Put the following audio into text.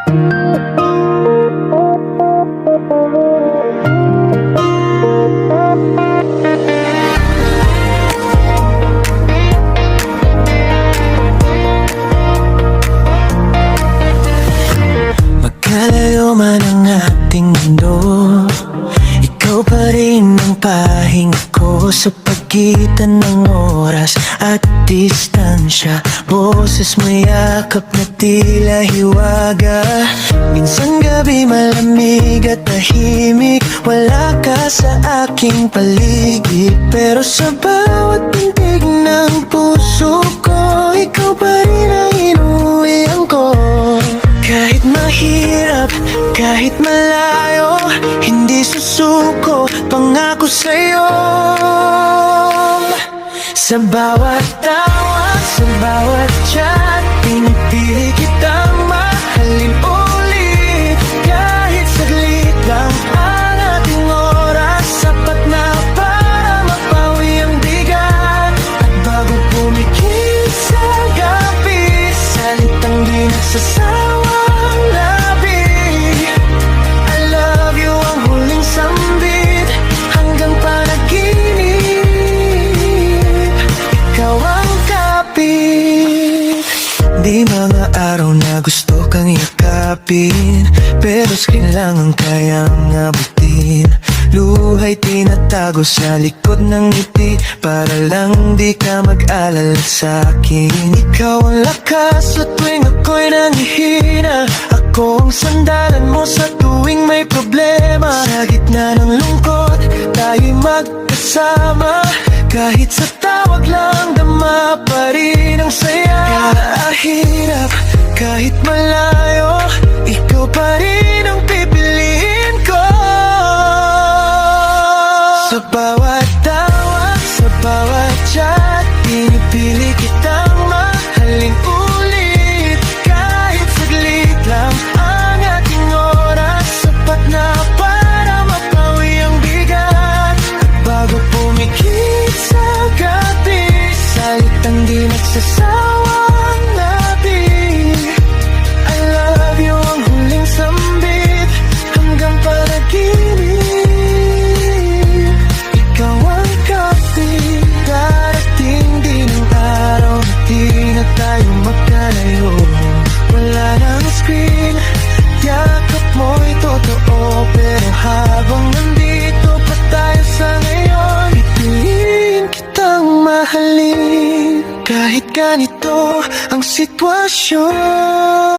Magkalayo man ang ating mundo, ikaw pa rin ang pahinga ko. Sa pagitan ng oras at distansya, boses mo yakap na tila hiwaga. Minsan gabi malamig at tahimik, wala ka sa aking paligid. Pero sa bawat pintig ng puso ko, ikaw pa rin ang inuwian ko. Kahit mahirap, kahit malayo, hindi susuko, pangako sa'yo. Sa bawat tawa, sa bawat chat, pinipili kitang mahalin ulit. Kahit saglit lang ang ating oras, sapat na para mapawi ang bigat. At bago pumikit sa gabi, salitang di nagsasawang labi. I love you ang huling sambit, hanggang panaginip ikaw ang kapit. Di mga araw na gusto kang yakapin, pero screen lang ang kayang abutin. Luha'y tinatago sa likod ng ngiti, para lang di ka mag-alala sa'kin. Ikaw ang lakas sa tuwing ako'y nangihina, ako ang sandalan mo sa tuwing may problema. Sa gitna ng lungkot, tayo'y magkasama, kahit sa tawag lang dama pa rin ang saya. Kahit kahit malayo, ikaw pa rin ang pipiliin ko. Sa bawat tawa, sa bawat chat, pinipili kitang mahalin ulit. Kahit saglit lang ang ating oras, sapat na para mapawi ang bigat. At bago pumikit sa gabi, salitang di nagsasawang labi. I love you ang huling sambit, hanggang panaginip ikaw ang kapit. Darating din ang araw na di na tayo magkalayo. Wala nang screen, yakap mo'y totoo. Pero habang nandito pa tayo sa ngayon, pipiliin kitang mahalin, kahit ganito ang sitwasyon.